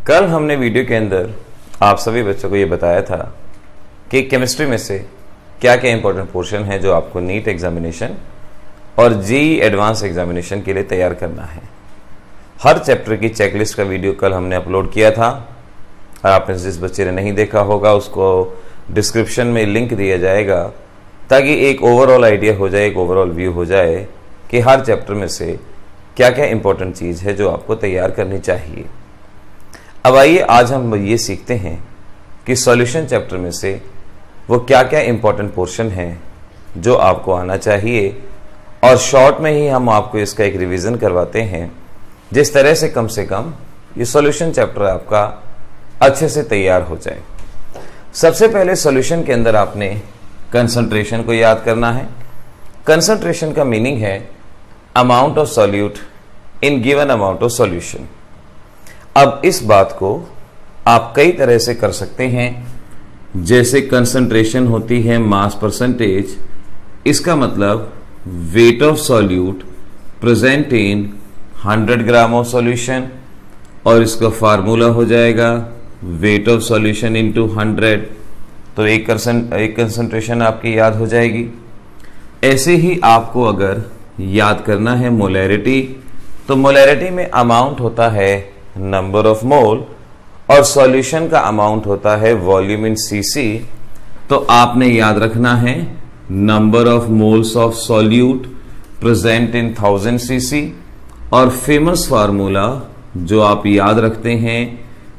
कल हमने वीडियो के अंदर आप सभी बच्चों को ये बताया था कि केमिस्ट्री में से क्या क्या इंपॉर्टेंट पोर्शन है जो आपको नीट एग्जामिनेशन और जेईई एडवांस एग्जामिनेशन के लिए तैयार करना है। हर चैप्टर की चेकलिस्ट का वीडियो कल हमने अपलोड किया था और आपने जिस बच्चे ने नहीं देखा होगा उसको डिस्क्रिप्शन में लिंक दिया जाएगा ताकि एक ओवरऑल आइडिया हो जाए, एक ओवरऑल व्यू हो जाए कि हर चैप्टर में से क्या क्या इंपॉर्टेंट चीज़ है जो आपको तैयार करनी चाहिए। अब आइए आज हम ये सीखते हैं कि सॉल्यूशन चैप्टर में से वो क्या क्या इंपॉर्टेंट पोर्शन है जो आपको आना चाहिए और शॉर्ट में ही हम आपको इसका एक रिवीजन करवाते हैं जिस तरह से कम ये सॉल्यूशन चैप्टर आपका अच्छे से तैयार हो जाए। सबसे पहले सॉल्यूशन के अंदर आपने कंसंट्रेशन को याद करना है। कंसंट्रेशन का मीनिंग है amount of solute in given amount of solution. अब इस बात को आप कई तरह से कर सकते हैं, जैसे कंसंट्रेशन होती है मास परसेंटेज, इसका मतलब wait of solute present in 100 gram of solution और इसका फार्मूला हो जाएगा वेट ऑफ सॉल्यूशन इनटू 100। तो एक कंसंट्रेशन आपकी याद हो जाएगी। ऐसे ही आपको अगर याद करना है मोलैरिटी, तो मोलैरिटी में अमाउंट होता है नंबर ऑफ मोल और सॉल्यूशन का अमाउंट होता है वॉल्यूम इन सीसी। तो आपने याद रखना है number of moles of solute present in 1000 CC और फेमस फार्मूला जो आप याद रखते हैं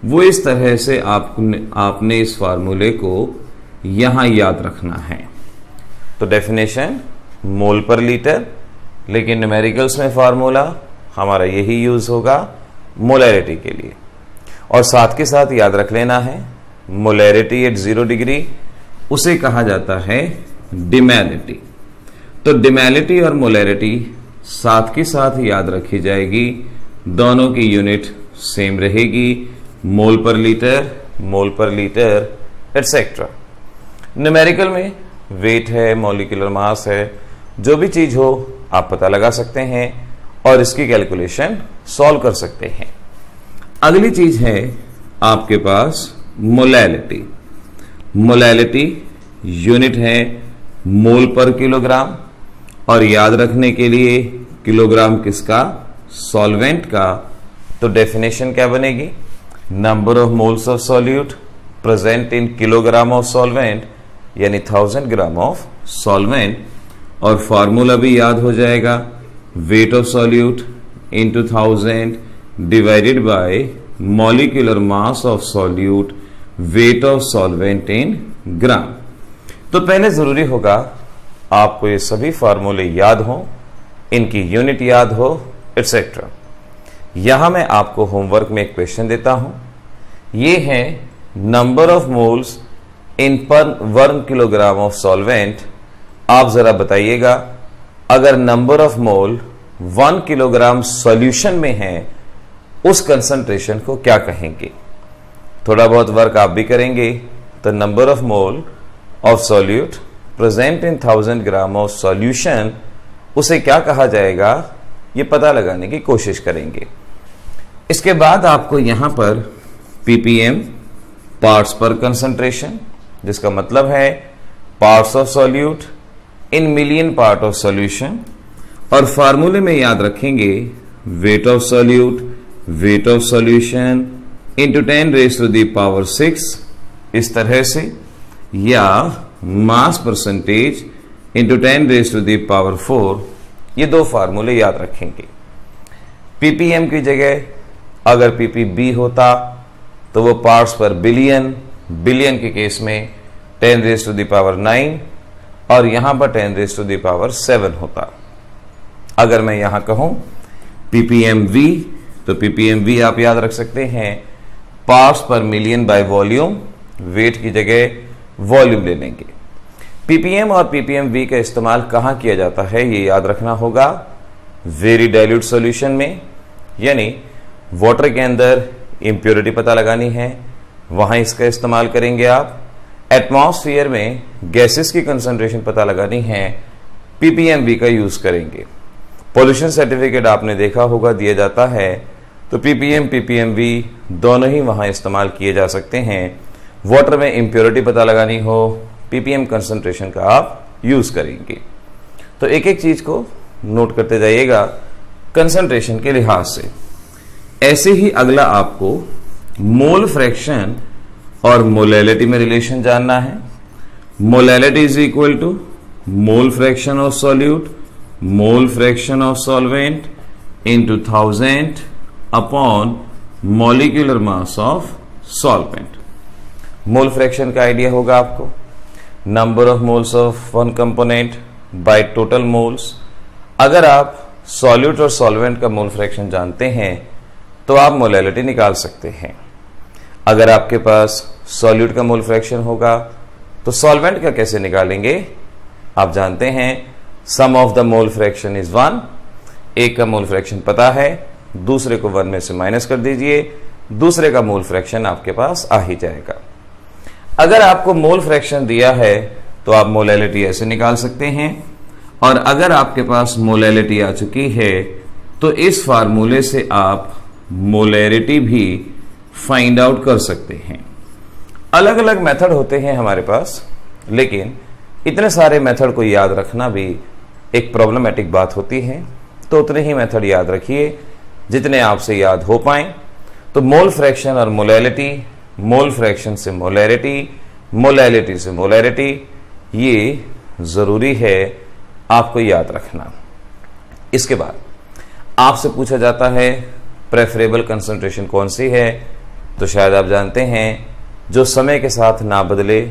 वो इस तरह से आपने इस फार्मूले को यहां याद रखना है। तो डेफिनेशन मोल पर लीटर, लेकिन न्यूमेरिकल्स में फार्मूला हमारा यही यूज होगा मोलैरिटी के लिए। और साथ के साथ याद रख लेना है मोलैरिटी एट 0 डिग्री उसे कहा जाता है डिमैलिटी। तो डिमैलिटी और मोलैरिटी साथ के साथ याद रखी जाएगी, दोनों की यूनिट सेम रहेगी, मोल पर लीटर एटसेट्रा। न्यूमेरिकल में वेट है, मॉलिक्यूलर मास है, जो भी चीज हो आप पता लगा सकते हैं और इसकी कैलकुलेशन सॉल्व कर सकते हैं। अगली चीज है आपके पास मोलैलिटी। मोलैलिटी यूनिट है मोल पर किलोग्राम और याद रखने के लिए किलोग्राम किसका? सॉल्वेंट का। तो डेफिनेशन क्या बनेगी? Number of moles of solute present in kilogram of solvent, यानी 1000 ग्राम ऑफ सॉल्वेंट। और फॉर्मूला भी याद हो जाएगा weight of solute into 1000 divided by molecular mass of solute weight of solvent in gram. तो पहले जरूरी होगा आपको ये सभी फार्मूले याद हो, इनकी यूनिट याद हो एटसेट्रा। यहां मैं आपको होमवर्क में एक क्वेश्चन देता हूं। ये है नंबर ऑफ मोल्स इन पर 1 किलोग्राम ऑफ सॉल्वेंट। आप जरा बताइएगा अगर number of mole 1 kilogram solution में है उस कंसंट्रेशन को क्या कहेंगे? थोड़ा बहुत वर्क आप भी करेंगे। तो number of mole of solute present in 1000 gram of solution उसे क्या कहा जाएगा ये पता लगाने की कोशिश करेंगे। इसके बाद आपको यहां पर ppm पार्ट्स पर कंसंट्रेशन, जिसका मतलब है parts of solute in million part of solution, और फार्मूले में याद रखेंगे वेट ऑफ सॉल्यूशन इंटू 10⁻⁶ इस तरह से, या मास परसेंटेज इंटू 10⁻⁴। ये दो फार्मूले याद रखेंगे। ppm की जगह अगर ppb होता तो वो पार्ट्स पर बिलियन के केस में 10⁻⁹ और यहां पर 10⁻⁷ होता। अगर मैं यहां कहूं ppmv तो ppmv आप याद रख सकते हैं पार्ट्स पर मिलियन बाय वॉल्यूम, वेट की जगह वॉल्यूम ले लेंगे। ppm और ppmv का इस्तेमाल कहां किया जाता है ये याद रखना होगा वेरी डाइल्यूट सॉल्यूशन में, यानी वाटर के अंदर इंप्योरिटी पता लगानी है वहां इसका इस्तेमाल करेंगे आप। एटमॉस्फेयर में गैसेस की कंसंट्रेशन पता लगानी है ppmv का यूज करेंगे। पोल्यूशन सर्टिफिकेट आपने देखा होगा दिया जाता है तो ppm ppmv दोनों ही वहां इस्तेमाल किए जा सकते हैं। वाटर में इम्प्योरिटी पता लगानी हो, ppm कंसंट्रेशन का आप यूज करेंगे। तो एक एक चीज को नोट करते जाइएगा कंसंट्रेशन के लिहाज से। ऐसे ही अगला आपको मोल फ्रैक्शन और मोलैलिटी में रिलेशन जानना है। Molality is equal to mole fraction of solute, mole fraction of solvent into 1000 upon molecular mass of solvent. Mole fraction का आइडिया होगा आपको, number of moles of one component by total moles. अगर आप solute और solvent का mole fraction जानते हैं तो आप मोलैलिटी निकाल सकते हैं। अगर आपके पास सॉल्यूट का मोल फ्रैक्शन होगा तो सॉल्वेंट का कैसे निकालेंगे? आप जानते हैं sum of the mole fraction is 1। एक का मोल फ्रैक्शन पता है, दूसरे को 1 में से माइनस कर दीजिए, दूसरे का मोल फ्रैक्शन आपके पास आ ही जाएगा। अगर आपको मोल फ्रैक्शन दिया है तो आप मोलैलिटी ऐसे निकाल सकते हैं, और अगर आपके पास मोलैलिटी आ चुकी है तो इस फार्मूले से आप मोलैरिटी भी फाइंड आउट कर सकते हैं। अलग अलग मेथड होते हैं हमारे पास, लेकिन इतने सारे मेथड को याद रखना भी एक प्रॉब्लमेटिक बात होती है। तो उतने ही मेथड याद रखिए जितने आपसे याद हो पाए। तो मोल फ्रैक्शन और मोलैलिटी, मोल फ्रैक्शन से मोलैरिटी, मोलैलिटी से मोलैरिटी, ये जरूरी है आपको याद रखना। इसके बाद आपसे पूछा जाता है प्रेफरेबल कंसंट्रेशन कौन सी है, तो शायद आप जानते हैं जो समय के साथ ना बदले,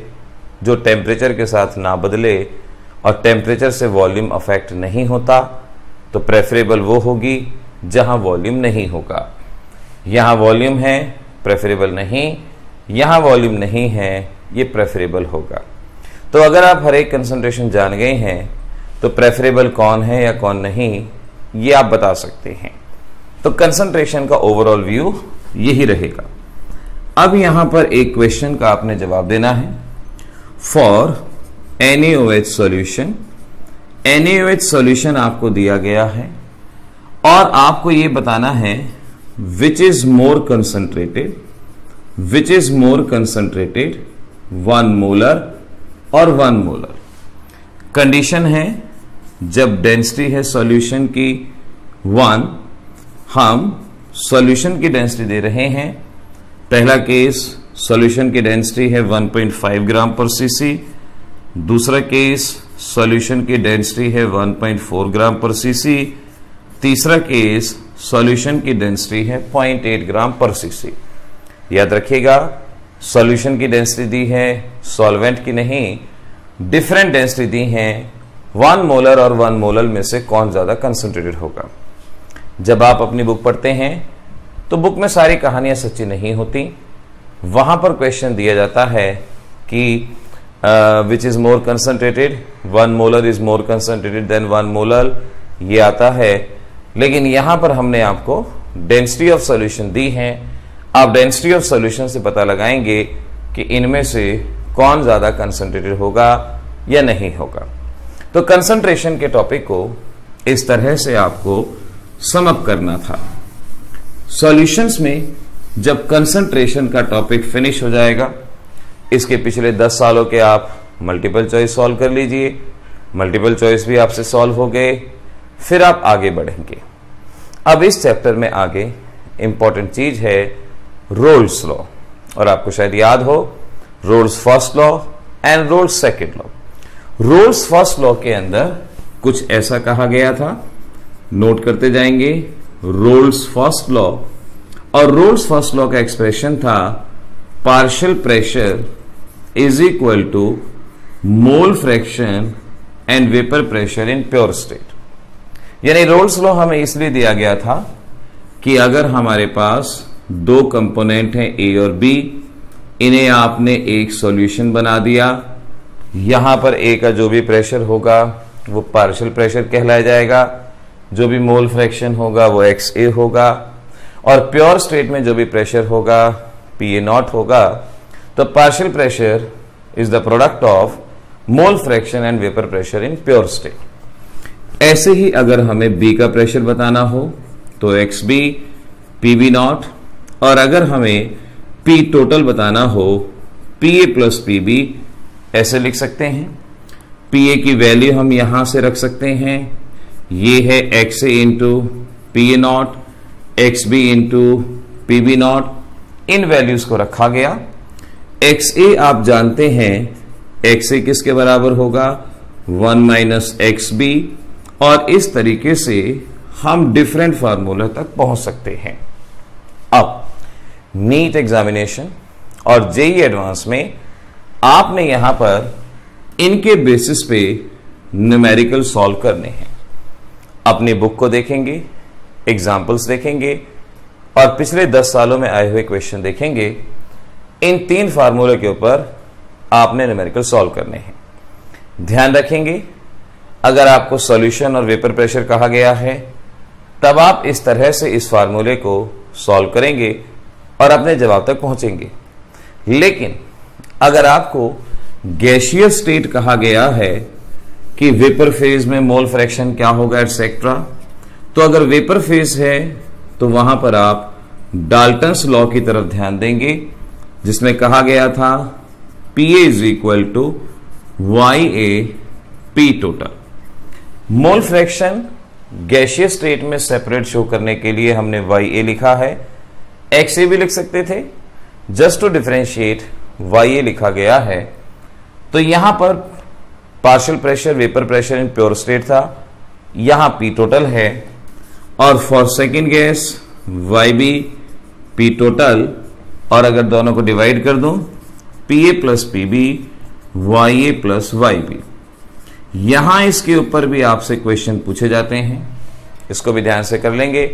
जो टेम्परेचर के साथ ना बदले और टेम्परेचर से वॉल्यूम अफेक्ट नहीं होता, तो प्रेफरेबल वो होगी जहां वॉल्यूम नहीं होगा। यहां वॉल्यूम है, प्रेफरेबल नहीं, यहां वॉल्यूम नहीं है, ये प्रेफरेबल होगा। तो अगर आप हर एक कंसंट्रेशन जान गए हैं तो प्रेफरेबल कौन है या कौन नहीं, ये आप बता सकते हैं। तो कंसंट्रेशन का ओवरऑल व्यू यही रहेगा। अब यहां पर एक क्वेश्चन का आपने जवाब देना है। For NaOH solution, NaOH solution आपको दिया गया है और आपको यह बताना है विच is more concentrated, which is more concentrated 1 molar और 1 मोलर। कंडीशन है जब डेंसिटी है सॉल्यूशन की 1, हम सॉल्यूशन की डेंसिटी दे रहे हैं। पहला केस सॉल्यूशन की डेंसिटी है 1.5 ग्राम पर सीसी, दूसरा केस सॉल्यूशन की डेंसिटी है 1.4 ग्राम पर सीसी, तीसरा केस सॉल्यूशन की डेंसिटी है 0.8 ग्राम पर सीसी। याद रखिएगा सॉल्यूशन की डेंसिटी दी है, सॉल्वेंट की नहीं, डिफरेंट डेंसिटी दी है। 1 मोलर और 1 मोलर में से कौन ज्यादा कंसंट्रेटेड होगा। जब आप अपनी बुक पढ़ते हैं तो बुक में सारी कहानियां सच्ची नहीं होती। वहां पर क्वेश्चन दिया जाता है कि which is more concentrated, 1 molar is more concentrated than 1 molar, ये आता है। लेकिन यहां पर हमने आपको डेंसिटी ऑफ सॉल्यूशन दी है। आप डेंसिटी ऑफ सॉल्यूशन से पता लगाएंगे कि इनमें से कौन ज्यादा कंसंट्रेटेड होगा या नहीं होगा। तो कंसंट्रेशन के टॉपिक को इस तरह से आपको सम अप करना था। सॉल्यूशंस में जब कंसंट्रेशन का टॉपिक फिनिश हो जाएगा, इसके पिछले 10 सालों के आप मल्टीपल चॉइस सॉल्व कर लीजिए। मल्टीपल चॉइस भी आपसे सॉल्व हो गए, फिर आप आगे बढ़ेंगे। अब इस चैप्टर में आगे इंपॉर्टेंट चीज है रोल्स लॉ, और आपको शायद याद हो Raoult's first law and Raoult's second law. Raoult's first law के अंदर कुछ ऐसा कहा गया था, नोट करते जाएंगे। रोल्स फर्स्ट लॉ, और रोल्स फर्स्ट लॉ का एक्सप्रेशन था partial pressure is equal to mole fraction and vapour pressure in pure state. यानी रोल्स लॉ हमें इसलिए दिया गया था कि अगर हमारे पास 2 कंपोनेंट हैं ए और बी, इन्हें आपने एक सॉल्यूशन बना दिया, यहां पर ए का जो भी प्रेशर होगा वो पार्शियल प्रेशर कहलाया जाएगा, जो भी मोल फ्रैक्शन होगा वो XA होगा, और प्योर स्टेट में जो भी प्रेशर होगा PA0 होगा। तो partial pressure is the product of mole fraction and vapour pressure in pure state. ऐसे ही अगर हमें बी का प्रेशर बताना हो तो XB पीबी नॉट, और अगर हमें पी टोटल बताना हो पीए प्लस पीबी ऐसे लिख सकते हैं। पीए की वैल्यू हम यहां से रख सकते हैं, ये है X A into PA not, X B into PB not, इन वैल्यूज को रखा गया। एक्स ए आप जानते हैं एक्स ए किसके बराबर होगा 1 माइनस एक्स बी, और इस तरीके से हम डिफरेंट फार्मूला तक पहुंच सकते हैं। अब नीट एग्जामिनेशन और जेईई एडवांस में आपने यहां पर इनके बेसिस पे न्यूमेरिकल सॉल्व करने हैं। अपनी बुक को देखेंगे, एग्जाम्पल्स देखेंगे और पिछले 10 सालों में आए हुए क्वेश्चन देखेंगे। इन 3 फार्मूले के ऊपर आपने न्यूमेरिकल सॉल्व करने हैं। ध्यान रखेंगे, अगर आपको सॉल्यूशन और वेपर प्रेशर कहा गया है तब आप इस तरह से इस फार्मूले को सॉल्व करेंगे और अपने जवाब तक पहुंचेंगे। लेकिन अगर आपको गैसियस स्टेट कहा गया है कि वेपर फेज में मोल फ्रैक्शन क्या होगा एटसेट्रा, तो अगर वेपर फेज है तो वहां पर आप डाल्टन्स लॉ की तरफ ध्यान देंगे, जिसमें कहा गया था PA is equal to Y A P total. Mole fraction gaseous state में सेपरेट शो करने के लिए हमने वाई ए लिखा है, एक्स ए भी लिख सकते थे, just to differentiate Y A लिखा गया है। तो यहां पर partial pressure vapour pressure in pure state था, यहां पी टोटल है, और for second gas Y B P total, और अगर दोनों को डिवाइड कर दूं P A plus P B Y A plus Y B. यहां इसके ऊपर भी आपसे क्वेश्चन पूछे जाते हैं, इसको भी ध्यान से कर लेंगे।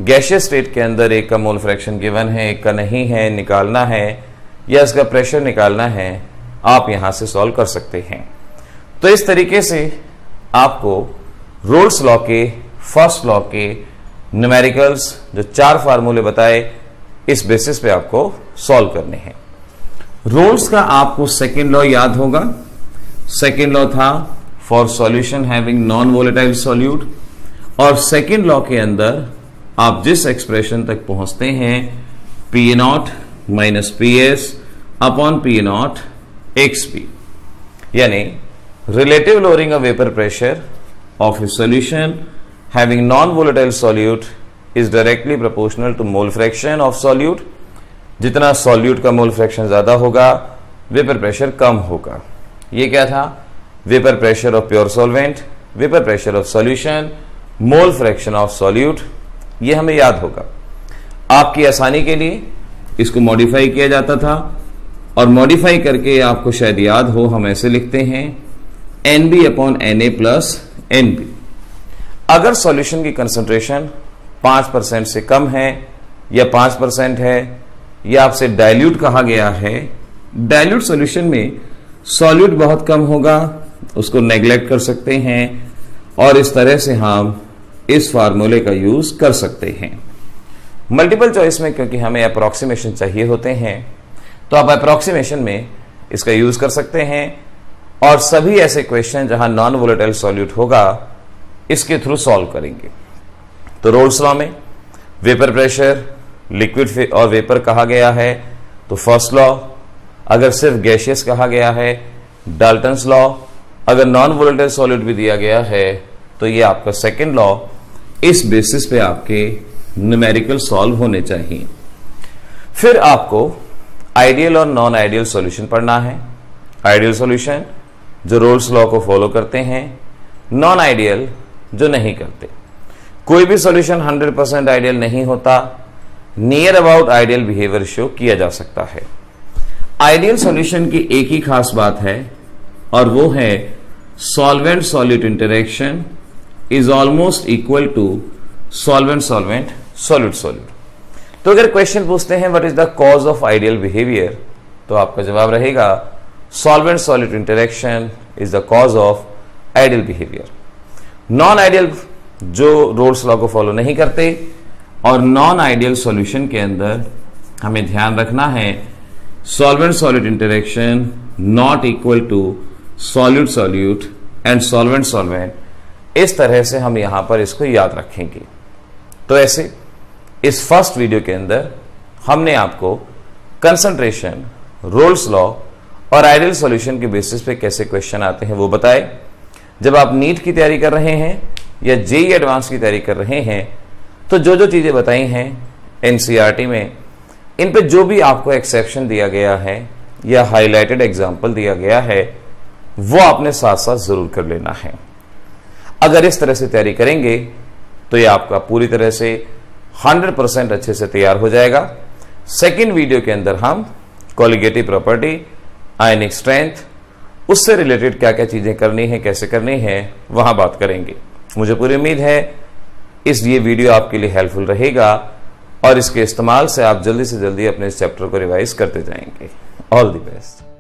गैसियस स्टेट के अंदर एक का मोल फ्रैक्शन गिवन है, एक का नहीं है, निकालना है या इसका प्रेशर निकालना है, आप यहां से सॉल्व कर सकते हैं। तो इस तरीके से आपको रोल्स लॉ के फर्स्ट लॉ के न्यूमेरिकल्स जो 4 फार्मूले बताए इस बेसिस पे आपको सॉल्व करने हैं। रोल्स का आपको सेकेंड लॉ याद होगा। सेकेंड लॉ था for solution having non volatile solute, और सेकेंड लॉ के अंदर आप जिस एक्सप्रेशन तक पहुंचते हैं P A naught minus P S upon P A naught X B, यानी relative lowering of vapour pressure of a solution having non volatile solute is directly proportional to mole fraction of solute. जितना solute का mole fraction ज्यादा होगा vapour pressure कम होगा। ये क्या था, vapour pressure of pure solvent, vapour pressure of solution, mole fraction of solute, ये हमें याद होगा। आपकी आसानी के लिए इसको मॉडिफाई किया जाता था, और मॉडिफाई करके आपको शायद याद हो हम ऐसे लिखते हैं NB upon NA plus NB। अगर सॉल्यूशन की कंसंट्रेशन 5% से कम है या 5% है या आपसे डाइल्यूट कहा गया है, डाइल्यूट सॉल्यूशन में सॉल्यूट बहुत कम होगा, उसको नेग्लेक्ट कर सकते हैं, और इस तरह से हम इस फार्मूले का यूज कर सकते हैं। मल्टीपल चॉइस में क्योंकि हमें अप्रोक्सीमेशन चाहिए होते हैं तो आप अप्रोक्सीमेशन में इसका यूज कर सकते हैं, और सभी ऐसे क्वेश्चन जहां नॉन वोलेटाइल सॉल्यूट होगा इसके थ्रू सॉल्व करेंगे। तो रोल्स लॉ में वेपर प्रेशर लिक्विड और वेपर कहा गया है तो फर्स्ट लॉ, अगर सिर्फ गैसियस कहा गया है डाल्टन्स लॉ, अगर नॉन वोलेटाइल सॉल्यूट भी दिया गया है तो ये आपका सेकेंड लॉ। इस बेसिस पे आपके न्यूमेरिकल सॉल्व होने चाहिए। फिर आपको आइडियल और नॉन आइडियल सॉल्यूशन पढ़ना है। आइडियल सॉल्यूशन जो रोल्स लॉ को फॉलो करते हैं, नॉन आइडियल जो नहीं करते। कोई भी सॉल्यूशन 100% आइडियल नहीं होता, near about ideal behaviour show किया जा सकता है। आइडियल सॉल्यूशन की एक ही खास बात है और वो है solvent solute interaction is almost equal to solvent solvent solute solute. तो अगर क्वेश्चन पूछते हैं what is the cause of ideal behaviour, तो आपका जवाब रहेगा solvent solute interaction is the cause of ideal behaviour. Non ideal जो रोल्स लॉ को फॉलो नहीं करते, और नॉन आइडियल सॉल्यूशन के अंदर हमें ध्यान रखना है solvent solute interaction not equal to solute solute and solvent solvent. इस तरह से हम यहां पर इसको याद रखेंगे। तो ऐसे इस फर्स्ट वीडियो के अंदर हमने आपको कंसंट्रेशन, रोल्स लॉ और आइडियल सॉल्यूशन के बेसिस पे कैसे क्वेश्चन आते हैं वो बताए। जब आप नीट की तैयारी कर रहे हैं या जेईई एडवांस की तैयारी कर रहे हैं तो जो जो चीजें बताई हैं एनसीईआरटी में, इन पे जो भी आपको एक्सेप्शन दिया गया है या हाईलाइटेड एग्जाम्पल दिया गया है वो आपने साथ साथ जरूर कर लेना है। अगर इस तरह से तैयारी करेंगे तो ये आपका पूरी तरह से 100% अच्छे से तैयार हो जाएगा। सेकेंड वीडियो के अंदर हम कोलिगेटिव प्रॉपर्टी, आयनिक स्ट्रेंथ, उससे रिलेटेड क्या क्या चीजें करनी है, कैसे करनी है, वहां बात करेंगे। मुझे पूरी उम्मीद है ये वीडियो आपके लिए हेल्पफुल रहेगा और इसके इस्तेमाल से आप जल्दी से जल्दी अपने इस चैप्टर को रिवाइज करते जाएंगे। All the best.